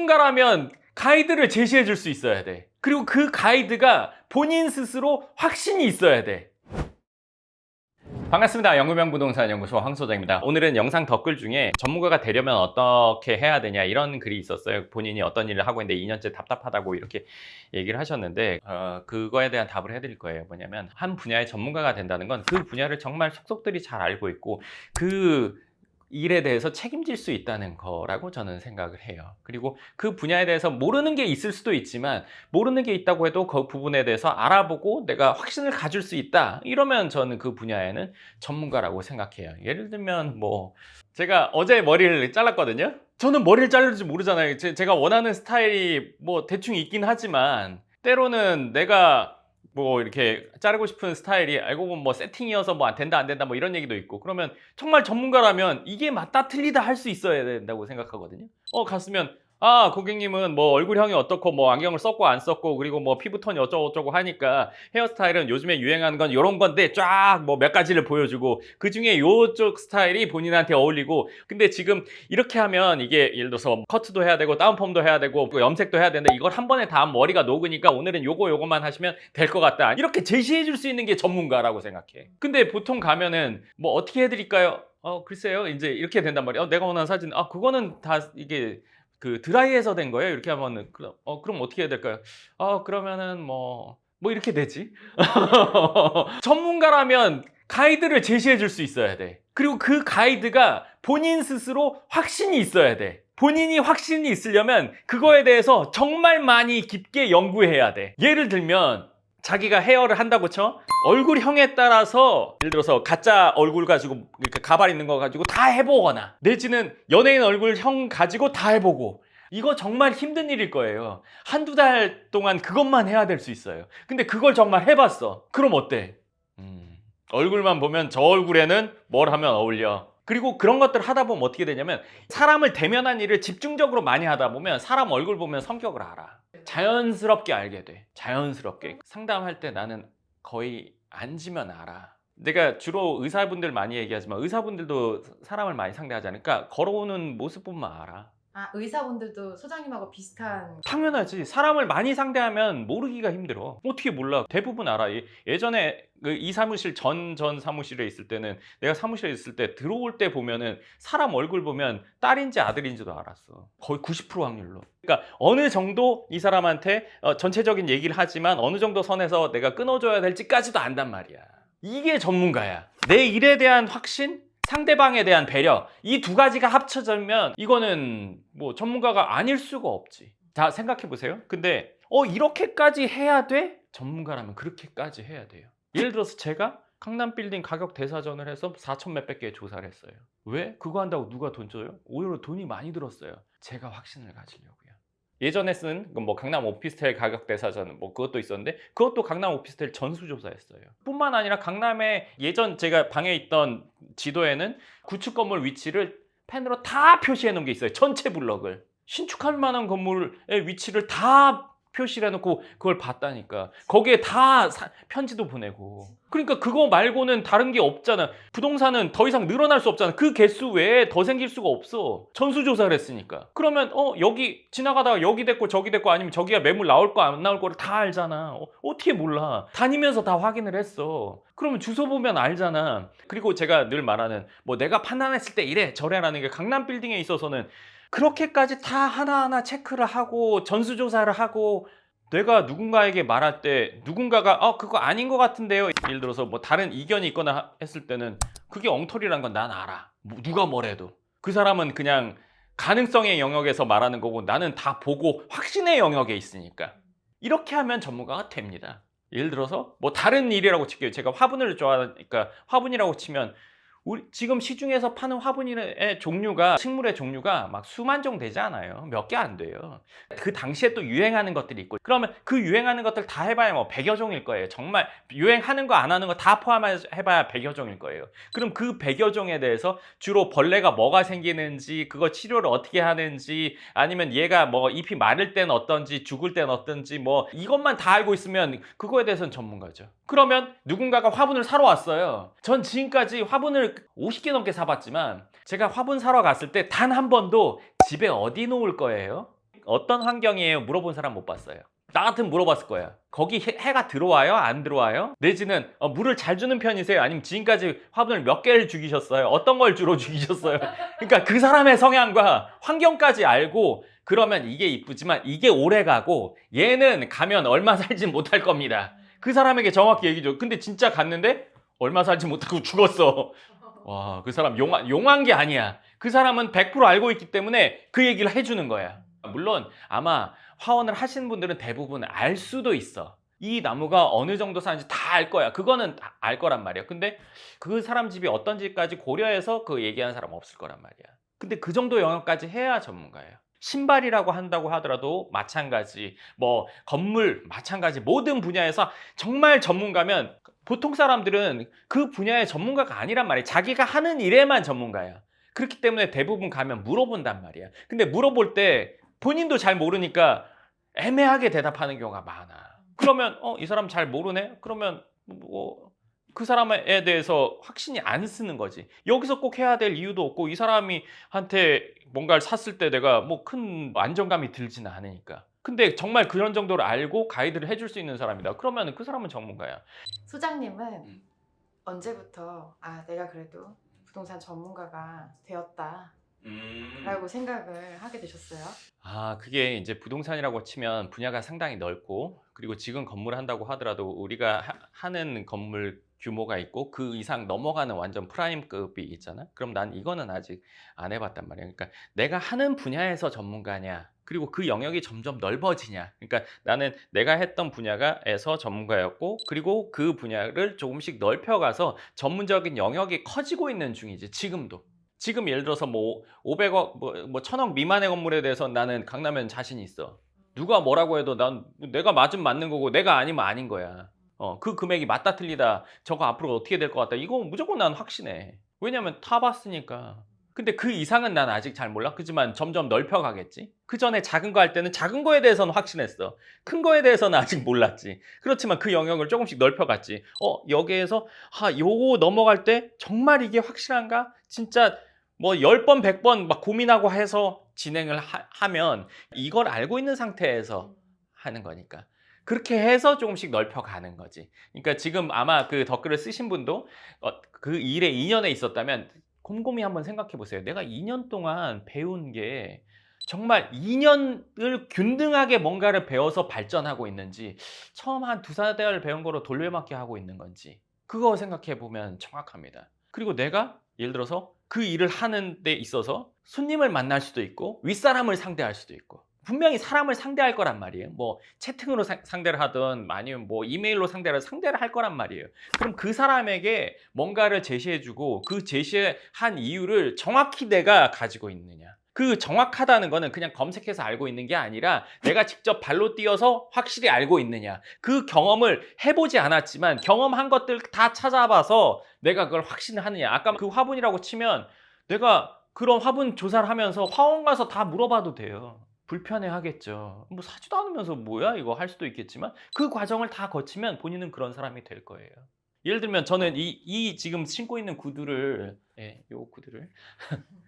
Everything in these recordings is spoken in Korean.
전문가라면 가이드를 제시해 줄 수 있어야 돼. 그리고 그 가이드가 본인 스스로 확신이 있어야 돼. 반갑습니다. 영구명 부동산 연구소 황 소장입니다. 오늘은 영상 댓글 중에 전문가가 되려면 어떻게 해야 되냐 이런 글이 있었어요. 본인이 어떤 일을 하고 있는데 2년째 답답하다고 이렇게 얘기를 하셨는데 그거에 대한 답을 해드릴 거예요. 뭐냐면 한 분야의 전문가가 된다는 건 그 분야를 정말 속속들이 잘 알고 있고 그 일에 대해서 책임질 수 있다는 거라고 저는 생각을 해요. 그리고 그 분야에 대해서 모르는 게 있을 수도 있지만 모르는 게 있다고 해도 그 부분에 대해서 알아보고 내가 확신을 가질 수 있다 이러면 저는 그 분야에는 전문가라고 생각해요. 예를 들면 뭐 제가 어제 머리를 잘랐거든요. 저는 머리를 자를지 모르잖아요. 제가 원하는 스타일이 뭐 대충 있긴 하지만 때로는 내가 뭐 이렇게 자르고 싶은 스타일이 알고 보면 뭐 세팅이어서 뭐 안 된다 안 된다 뭐 이런 얘기도 있고, 그러면 정말 전문가라면 이게 맞다 틀리다 할 수 있어야 된다고 생각하거든요. 갔으면 고객님은 뭐 얼굴형이 어떻고 뭐 안경을 썼고 안 썼고 그리고 뭐 피부톤이 어쩌고저쩌고 하니까 헤어스타일은 요즘에 유행하는 건 요런 건데 쫙 뭐 몇 가지를 보여주고 그 중에 요쪽 스타일이 본인한테 어울리고, 근데 지금 이렇게 하면 이게 예를 들어서 커트도 해야 되고 다운펌도 해야 되고 염색도 해야 되는데 이걸 한 번에 다 하면 머리가 녹으니까 오늘은 요거만 하시면 될 것 같다 이렇게 제시해 줄 수 있는 게 전문가라고 생각해. 근데 보통 가면은 뭐 어떻게 해드릴까요? 글쎄요 이제 이렇게 된단 말이야. 내가 원하는 사진 그거는 다 이게 그 드라이해서 된 거예요. 이렇게 하면은 그럼 어떻게 해야 될까요? 그러면은 뭐 이렇게 되지. 전문가라면 가이드를 제시해 줄 수 있어야 돼. 그리고 그 가이드가 본인 스스로 확신이 있어야 돼. 본인이 확신이 있으려면 그거에 대해서 정말 많이 깊게 연구해야 돼. 예를 들면 자기가 헤어를 한다고 쳐? 얼굴형에 따라서 예를 들어서 가짜 얼굴 가지고 이렇게 가발 있는 거 가지고 다 해보거나 내지는 연예인 얼굴형 가지고 다 해보고, 이거 정말 힘든 일일 거예요. 한두 달 동안 그것만 해야 될 수 있어요. 근데 그걸 정말 해봤어. 그럼 어때? 얼굴만 보면 저 얼굴에는 뭘 하면 어울려. 그리고 그런 것들 하다 보면 어떻게 되냐면 사람을 대면한 일을 집중적으로 많이 하다 보면 사람 얼굴 보면 성격을 알아. 자연스럽게 알게 돼. 자연스럽게. 상담할 때 나는 거의 앉으면 알아. 내가 주로 의사분들 많이 얘기하지만 의사분들도 사람을 많이 상대하지 않으니까 걸어오는 모습 보면 알아. 의사분들도 소장님하고 비슷한. 당연하지. 사람을 많이 상대하면 모르기가 힘들어. 어떻게 몰라. 대부분 알아. 예전에 이 사무실 전 사무실에 있을 때는 내가 사무실에 있을 때 들어올 때 보면은 사람 얼굴 보면 딸인지 아들인지도 알았어. 거의 90% 확률로. 그러니까 어느 정도 이 사람한테 전체적인 얘기를 하지만 어느 정도 선에서 내가 끊어줘야 될지까지도 안단 말이야. 이게 전문가야. 내 일에 대한 확신? 상대방에 대한 배려, 이 두 가지가 합쳐지면 이거는 뭐 전문가가 아닐 수가 없지. 자, 생각해 보세요. 근데 이렇게까지 해야 돼? 전문가라면 그렇게까지 해야 돼요. 예를 들어서 제가 강남 빌딩 가격 대사전을 해서 4천 몇백 개 조사를 했어요. 왜? 그거 한다고 누가 돈 줘요? 오히려 돈이 많이 들었어요. 제가 확신을 가지려고요. 예전에 쓴 뭐 강남 오피스텔 가격 대사전 뭐 그것도 있었는데 그것도 강남 오피스텔 전수조사했어요. 뿐만 아니라 강남에 예전 제가 방에 있던 지도에는 구축 건물 위치를 펜으로 다 표시해 놓은 게 있어요. 전체 블럭을. 신축할 만한 건물의 위치를 다 표시를 해놓고 그걸 봤다니까. 거기에 다 편지도 보내고. 그러니까 그거 말고는 다른 게 없잖아. 부동산은 더 이상 늘어날 수 없잖아. 그 개수 외에 더 생길 수가 없어. 전수조사를 했으니까. 그러면 여기 지나가다가 여기 됐고 저기 됐고 아니면 저기가 매물 나올 거 안 나올 거를 다 알잖아. 어떻게 몰라. 다니면서 다 확인을 했어. 그러면 주소 보면 알잖아. 그리고 제가 늘 말하는 뭐 내가 판단했을 때 이래 저래라는 게 강남 빌딩에 있어서는 그렇게까지 다 하나하나 체크를 하고 전수조사를 하고, 내가 누군가에게 말할 때 누군가가 그거 아닌 것 같은데요, 예를 들어서 뭐 다른 이견이 있거나 했을 때는 그게 엉터리란 건 난 알아. 누가 뭐래도 그 사람은 그냥 가능성의 영역에서 말하는 거고 나는 다 보고 확신의 영역에 있으니까. 이렇게 하면 전문가가 됩니다. 예를 들어서 뭐 다른 일이라고 칠게요. 제가 화분을 좋아하니까 화분이라고 치면 지금 시중에서 파는 화분의 종류가, 식물의 종류가 막 수만 종 되지 않아요. 몇 개 안 돼요. 그 당시에 또 유행하는 것들이 있고, 그러면 그 유행하는 것들 다 해봐야 뭐 100여 종일 거예요. 정말 유행하는 거 안 하는 거 다 포함해봐야 100여 종일 거예요. 그럼 그 100여 종에 대해서 주로 벌레가 뭐가 생기는지, 그거 치료를 어떻게 하는지, 아니면 얘가 뭐 잎이 마를 땐 어떤지, 죽을 땐 어떤지, 뭐 이것만 다 알고 있으면 그거에 대해서는 전문가죠. 그러면 누군가가 화분을 사러 왔어요. 전 지금까지 화분을 50개 넘게 사봤지만 제가 화분 사러 갔을 때 단 한 번도 집에 어디 놓을 거예요? 어떤 환경이에요? 물어본 사람 못 봤어요. 나 같으면 물어봤을 거야. 거기 해가 들어와요? 안 들어와요? 내지는 물을 잘 주는 편이세요? 아니면 지금까지 화분을 몇 개를 죽이셨어요? 어떤 걸 주로 죽이셨어요? 그러니까 그 사람의 성향과 환경까지 알고 그러면 이게 이쁘지만 이게 오래 가고 얘는 가면 얼마 살지 못할 겁니다. 그 사람에게 정확히 얘기죠. 근데 진짜 갔는데 얼마 살지 못하고 죽었어. 와, 그 사람 용한 게 아니야. 그 사람은 100% 알고 있기 때문에 그 얘기를 해주는 거야. 물론 아마 화원을 하시는 분들은 대부분 알 수도 있어. 이 나무가 어느 정도 사는지 다 알 거야. 그거는 다 알 거란 말이야. 근데 그 사람 집이 어떤 집까지 고려해서 그 얘기하는 사람 없을 거란 말이야. 근데 그 정도 영역까지 해야 전문가예요. 신발이라고 한다고 하더라도 마찬가지, 뭐 건물 마찬가지, 모든 분야에서 정말 전문가면 보통 사람들은 그 분야의 전문가가 아니란 말이야. 자기가 하는 일에만 전문가야. 그렇기 때문에 대부분 가면 물어본단 말이야. 근데 물어볼 때 본인도 잘 모르니까 애매하게 대답하는 경우가 많아. 그러면 이 사람 잘 모르네? 그러면 뭐 그 사람에 대해서 확신이 안 쓰는 거지. 여기서 꼭 해야 될 이유도 없고 이 사람이 한테 뭔가를 샀을 때 내가 뭐 큰 안정감이 들지는 않으니까. 근데 정말 그런 정도로 알고 가이드를 해줄 수 있는 사람이다. 그러면 그 사람은 전문가야. 소장님은 언제부터 내가 그래도 부동산 전문가가 되었다 라고 생각을 하게 되셨어요? 그게 이제 부동산이라고 치면 분야가 상당히 넓고 그리고 지금 건물을 한다고 하더라도 우리가 하는 건물 규모가 있고 그 이상 넘어가는 완전 프라임급이 있잖아. 그럼 난 이거는 아직 안 해봤단 말이야. 그러니까 내가 하는 분야에서 전문가냐 그리고 그 영역이 점점 넓어지냐. 그러니까 나는 내가 했던 분야가에서 전문가였고 그리고 그 분야를 조금씩 넓혀가서 전문적인 영역이 커지고 있는 중이지. 지금 예를 들어서 뭐 500억, 뭐 1000억 미만의 건물에 대해서 나는 강남엔 자신이 있어. 누가 뭐라고 해도 난 내가 맞으면 맞는 거고 내가 아니면 아닌 거야. 그 금액이 맞다 틀리다 저거 앞으로 어떻게 될 것 같다 이거 무조건 난 확신해. 왜냐면 타봤으니까. 근데 그 이상은 난 아직 잘 몰라. 그지만 점점 넓혀가겠지. 그 전에 작은 거 할 때는 작은 거에 대해서는 확신했어. 큰 거에 대해서는 아직 몰랐지. 그렇지만 그 영역을 조금씩 넓혀갔지. 여기에서 요거 넘어갈 때 정말 이게 확실한가? 진짜 뭐 10번 100번 막 고민하고 해서 진행을 하면 이걸 알고 있는 상태에서 하는 거니까. 그렇게 해서 조금씩 넓혀가는 거지. 그러니까 지금 아마 그 댓글을 쓰신 분도 그 일에 2년에 있었다면 곰곰이 한번 생각해 보세요. 내가 2년 동안 배운 게 정말 2년을 균등하게 뭔가를 배워서 발전하고 있는지 처음 한 2~4달 배운 거로 돌려막기 하고 있는 건지 그거 생각해 보면 정확합니다. 그리고 내가 예를 들어서 그 일을 하는 데 있어서 손님을 만날 수도 있고 윗사람을 상대할 수도 있고 분명히 사람을 상대할 거란 말이에요. 뭐 채팅으로 상대를 하든 아니면 뭐 이메일로 상대를 할 거란 말이에요. 그럼 그 사람에게 뭔가를 제시해주고 그 제시한 이유를 정확히 내가 가지고 있느냐. 그 정확하다는 거는 그냥 검색해서 알고 있는 게 아니라 내가 직접 발로 뛰어서 확실히 알고 있느냐. 그 경험을 해보지 않았지만 경험한 것들 다 찾아봐서 내가 그걸 확신하느냐. 아까 그 화분이라고 치면 내가 그런 화분 조사를 하면서 화원 가서 다 물어봐도 돼요. 불편해 하겠죠. 뭐 사지도 않으면서 뭐야 이거 할 수도 있겠지만 그 과정을 다 거치면 본인은 그런 사람이 될 거예요. 예를 들면 저는 이 지금 신고 있는 구두를 요 구두를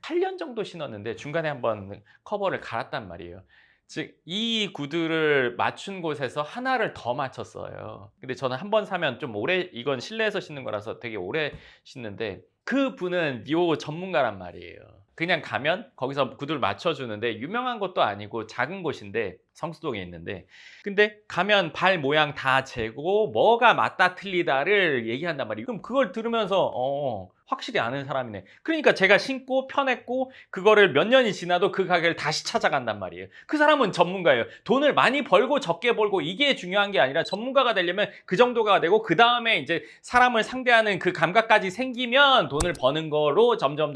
8년 정도 신었는데 중간에 한번 커버를 갈았단 말이에요. 즉 이 구두를 맞춘 곳에서 하나를 더 맞췄어요. 근데 저는 한 번 사면 좀 오래 이건 실내에서 신는 거라서 되게 오래 신는데 그 분은 요 전문가란 말이에요. 그냥 가면 거기서 구두를 맞춰주는데 유명한 곳도 아니고 작은 곳인데 성수동에 있는데 근데 가면 발 모양 다 재고 뭐가 맞다 틀리다를 얘기한단 말이에요. 그럼 그걸 들으면서 확실히 아는 사람이네. 그러니까 제가 신고 편했고 그거를 몇 년이 지나도 그 가게를 다시 찾아간단 말이에요. 그 사람은 전문가예요. 돈을 많이 벌고 적게 벌고 이게 중요한 게 아니라 전문가가 되려면 그 정도가 되고 그 다음에 이제 사람을 상대하는 그 감각까지 생기면 돈을 버는 거로 점점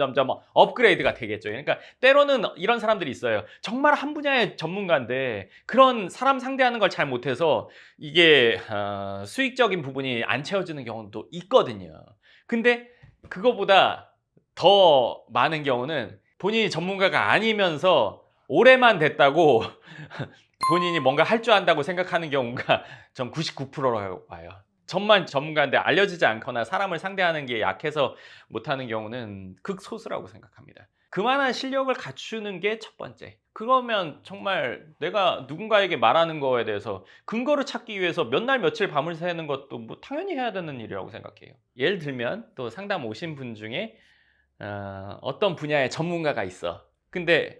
업그레이드가 되겠죠. 그러니까 때로는 이런 사람들이 있어요. 정말 한 분야의 전문가인데 그런 사람 상대하는 걸 잘 못해서 이게 수익적인 부분이 안 채워지는 경우도 있거든요. 근데 그거보다 더 많은 경우는 본인이 전문가가 아니면서 오래만 됐다고 본인이 뭔가 할 줄 안다고 생각하는 경우가 전 99%라고 봐요. 전만 전문가인데 알려지지 않거나 사람을 상대하는 게 약해서 못하는 경우는 극소수라고 생각합니다. 그만한 실력을 갖추는 게 첫 번째. 그러면 정말 내가 누군가에게 말하는 거에 대해서 근거를 찾기 위해서 몇 날 며칠 밤을 새는 것도 뭐 당연히 해야 되는 일이라고 생각해요. 예를 들면 또 상담 오신 분 중에 어떤 분야의 전문가가 있어. 근데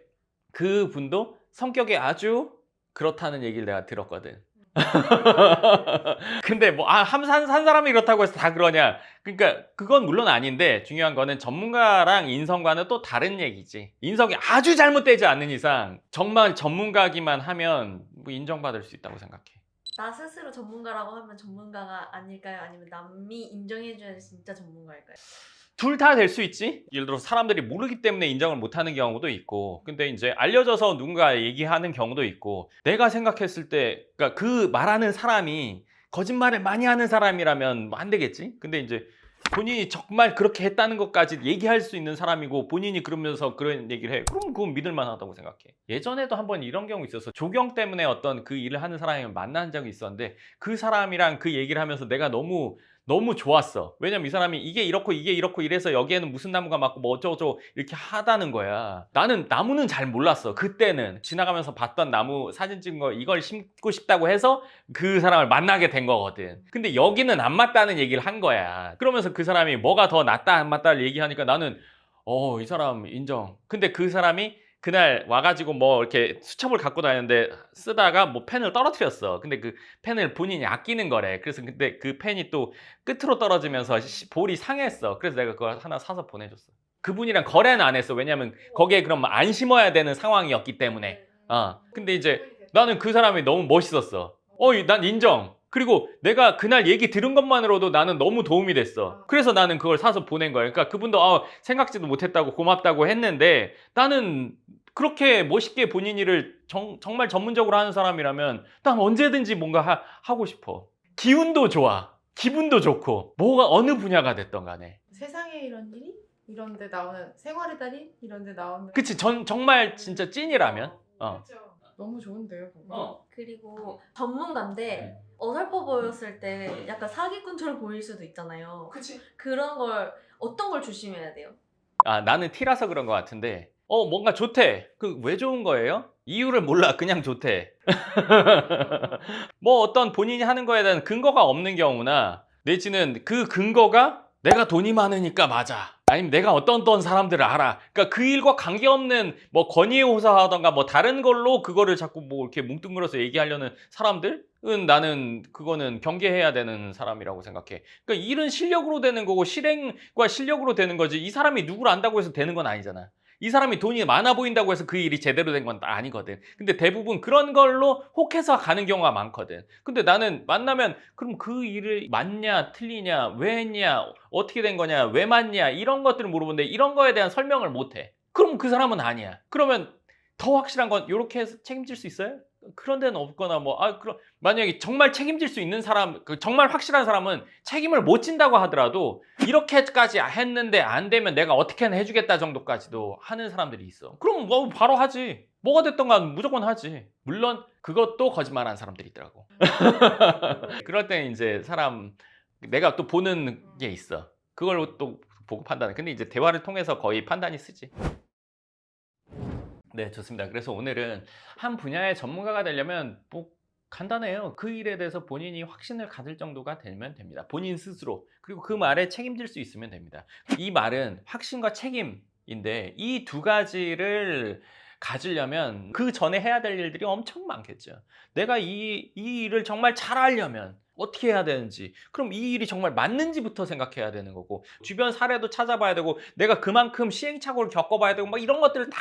그 분도 성격이 아주 그렇다는 얘기를 내가 들었거든. 근데 뭐 한 사람이 이렇다고 해서 다 그러냐? 그러니까 그건 물론 아닌데 중요한 거는 전문가랑 인성과는 또 다른 얘기지. 인성이 아주 잘못되지 않는 이상 정말 전문가기만 하면 뭐 인정받을 수 있다고 생각해. 나 스스로 전문가라고 하면 전문가가 아닐까요? 아니면 남이 인정해줘야 진짜 전문가일까요? 둘 다 될 수 있지. 예를 들어서 사람들이 모르기 때문에 인정을 못하는 경우도 있고, 근데 이제 알려져서 누군가 얘기하는 경우도 있고, 내가 생각했을 때 그러니까 그 말하는 사람이 거짓말을 많이 하는 사람이라면 뭐 안 되겠지. 근데 이제 본인이 정말 그렇게 했다는 것까지 얘기할 수 있는 사람이고 본인이 그러면서 그런 얘기를 해. 그럼 그건 믿을 만하다고 생각해. 예전에도 한번 이런 경우 있었어. 조경 때문에 어떤 그 일을 하는 사람을 만난 적이 있었는데 그 사람이랑 그 얘기를 하면서 내가 너무 좋았어. 왜냐면 이 사람이 이게 이렇고 이래서 여기에는 무슨 나무가 맞고 뭐 어쩌고저쩌고 이렇게 하다는 거야. 나는 나무는 잘 몰랐어. 그때는 지나가면서 봤던 나무 사진 찍은 거 이걸 심고 싶다고 해서 그 사람을 만나게 된 거거든. 근데 여기는 안 맞다는 얘기를 한 거야. 그러면서 그 사람이 뭐가 더 낫다 안 맞다를 얘기하니까 나는 이 사람 인정. 근데 그 사람이 그날 와가지고 뭐 이렇게 수첩을 갖고 다녔는데 쓰다가 뭐 펜을 떨어뜨렸어. 근데 그 펜을 본인이 아끼는 거래. 그래서 근데 그 펜이 또 끝으로 떨어지면서 볼이 상했어. 그래서 내가 그걸 하나 사서 보내줬어. 그분이랑 거래는 안 했어. 왜냐면 거기에 그럼 안 심어야 되는 상황이었기 때문에. 근데 이제 나는 그 사람이 너무 멋있었어. 난 인정. 그리고 내가 그날 얘기 들은 것만으로도 나는 너무 도움이 됐어. 그래서 나는 그걸 사서 보낸 거야. 그러니까 그분도 생각지도 못했다고 고맙다고 했는데 나는 그렇게 멋있게 본인 일을 정말 전문적으로 하는 사람이라면 난 언제든지 뭔가 하고 싶어. 기운도 좋아. 기분도 좋고. 뭐가 어느 분야가 됐던 간에. 세상에 이런 일이? 이런 데 나오는 생활의 달인? 이런 데 나오는 그치. 정말 진짜 찐이라면. 그렇죠. 너무 좋은데요, 그거. 그리고 전문가인데 어설퍼 보였을 때 약간 사기꾼처럼 보일 수도 있잖아요. 그치. 그런 걸 어떤 걸 조심해야 돼요? 나는 T라서 그런 것 같은데 뭔가 좋대. 왜 좋은 거예요? 이유를 몰라. 그냥 좋대. 뭐 어떤 본인이 하는 거에 대한 근거가 없는 경우나 내지는 그 근거가 내가 돈이 많으니까 맞아. 아니면 내가 어떤 사람들을 알아. 그러니까 그 일과 관계없는 뭐 권위에 호소하던가 뭐 다른 걸로 그거를 자꾸 뭐 이렇게 뭉뚱그려서 얘기하려는 사람들은 나는 그거는 경계해야 되는 사람이라고 생각해. 그러니까 일은 실력으로 되는 거고 실행과 실력으로 되는 거지. 이 사람이 누구를 안다고 해서 되는 건 아니잖아. 이 사람이 돈이 많아 보인다고 해서 그 일이 제대로 된 건 아니거든. 근데 대부분 그런 걸로 혹해서 가는 경우가 많거든. 근데 나는 만나면 그럼 그 일을 맞냐 틀리냐 왜 했냐 어떻게 된 거냐 왜 맞냐 이런 것들을 물어보는데 이런 거에 대한 설명을 못해. 그럼 그 사람은 아니야. 그러면 더 확실한 건 이렇게 해서 책임질 수 있어요? 그런 데는 없거나 그럼 만약에 정말 책임질 수 있는 사람, 정말 확실한 사람은 책임을 못 진다고 하더라도 이렇게까지 했는데 안 되면 내가 어떻게든 해주겠다 정도까지도 하는 사람들이 있어. 그럼 뭐 바로 하지. 뭐가 됐던 건 무조건 하지. 물론 그것도 거짓말하는 사람들이 있더라고. 그럴 때 이제 내가 또 보는 게 있어. 그걸 또 보고 판단해. 근데 이제 대화를 통해서 거의 판단이 쓰지. 네, 좋습니다. 그래서 오늘은 한 분야의 전문가가 되려면 뭐 간단해요. 그 일에 대해서 본인이 확신을 가질 정도가 되면 됩니다. 본인 스스로. 그리고 그 말에 책임질 수 있으면 됩니다. 이 말은 확신과 책임인데 이 두 가지를 가지려면 그 전에 해야 될 일들이 엄청 많겠죠. 내가 이 일을 정말 잘하려면 어떻게 해야 되는지, 그럼 이 일이 정말 맞는지부터 생각해야 되는 거고, 주변 사례도 찾아봐야 되고, 내가 그만큼 시행착오를 겪어봐야 되고, 막 이런 것들을 다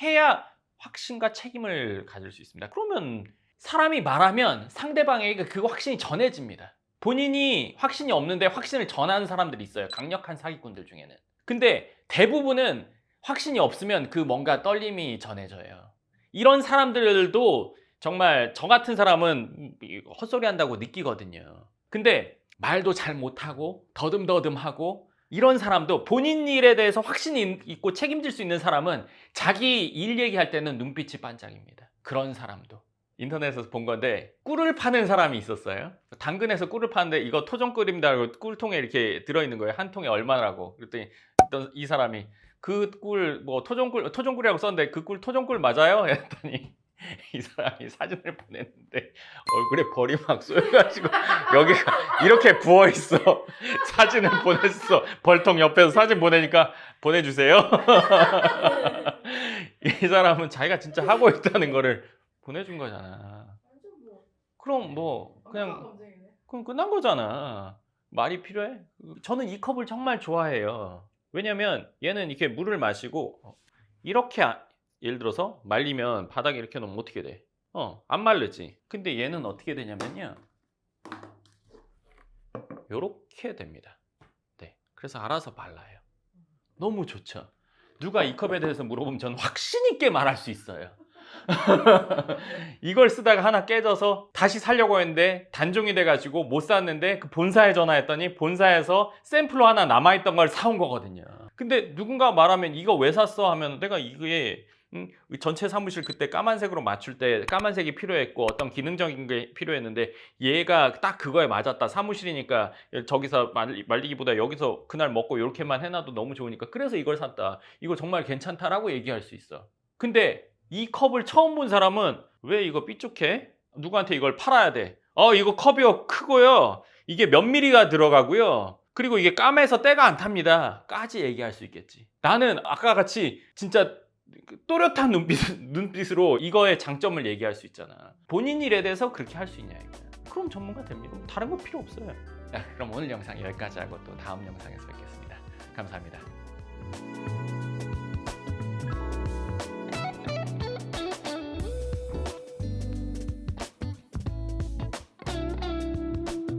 해야 확신과 책임을 가질 수 있습니다. 그러면 사람이 말하면 상대방에게 그 확신이 전해집니다. 본인이 확신이 없는데 확신을 전하는 사람들이 있어요. 강력한 사기꾼들 중에는. 근데 대부분은 확신이 없으면 그 뭔가 떨림이 전해져요. 이런 사람들도 정말 저 같은 사람은 헛소리 한다고 느끼거든요. 근데 말도 잘 못하고 더듬더듬하고 이런 사람도 본인 일에 대해서 확신이 있고 책임질 수 있는 사람은 자기 일 얘기할 때는 눈빛이 반짝입니다. 그런 사람도. 인터넷에서 본 건데 꿀을 파는 사람이 있었어요. 당근에서 꿀을 파는데 이거 토종 꿀입니다. 꿀통에 이렇게 들어있는 거예요. 한 통에 얼마라고. 그랬더니 이 사람이 그 꿀 뭐 토종꿀이라고 썼는데 그 꿀 토종꿀 맞아요? 했더니 이 사람이 사진을 보냈는데 얼굴에 벌이 막 쏘여가지고 여기가 이렇게 부어 있어. 사진을 보냈어. 벌통 옆에서 사진 보내니까 보내주세요. 이 사람은 자기가 진짜 하고 있다는 거를 보내준 거잖아. 그럼 뭐 그냥 그럼 끝난 거잖아. 말이 필요해? 저는 이 컵을 정말 좋아해요. 왜냐면 얘는 이렇게 물을 마시고 이렇게 예를 들어서 말리면 바닥에 이렇게 놓으면 어떻게 돼? 안 마르지. 근데 얘는 어떻게 되냐면요. 요렇게 됩니다. 네. 그래서 알아서 말라요. 너무 좋죠. 누가 이 컵에 대해서 물어보면 저는 확신 있게 말할 수 있어요. 이걸 쓰다가 하나 깨져서 다시 사려고 했는데 단종이 돼가지고 못 샀는데 그 본사에 전화했더니 본사에서 샘플로 하나 남아있던 걸 사온 거거든요. 근데 누군가 말하면 이거 왜 샀어? 하면 내가 이게 전체 사무실 그때 까만색으로 맞출 때 까만색이 필요했고 어떤 기능적인 게 필요했는데 얘가 딱 그거에 맞았다. 사무실이니까 저기서 말리기보다 여기서 그날 먹고 이렇게만 해놔도 너무 좋으니까 그래서 이걸 샀다. 이거 정말 괜찮다라고 얘기할 수 있어. 근데 이 컵을 처음 본 사람은 왜 이거 삐죽해? 누구한테 이걸 팔아야 돼? 이거 컵이요 크고요. 이게 몇 미리가 들어가고요. 그리고 이게 까매서 때가 안 탑니다. 까지 얘기할 수 있겠지. 나는 아까 같이 진짜 또렷한 눈빛으로 이거의 장점을 얘기할 수 있잖아. 본인 일에 대해서 그렇게 할 수 있냐 이거야. 그럼 전문가 됩니다. 다른 거 필요 없어요. 자, 그럼 오늘 영상 여기까지 하고 또 다음 영상에서 뵙겠습니다. 감사합니다.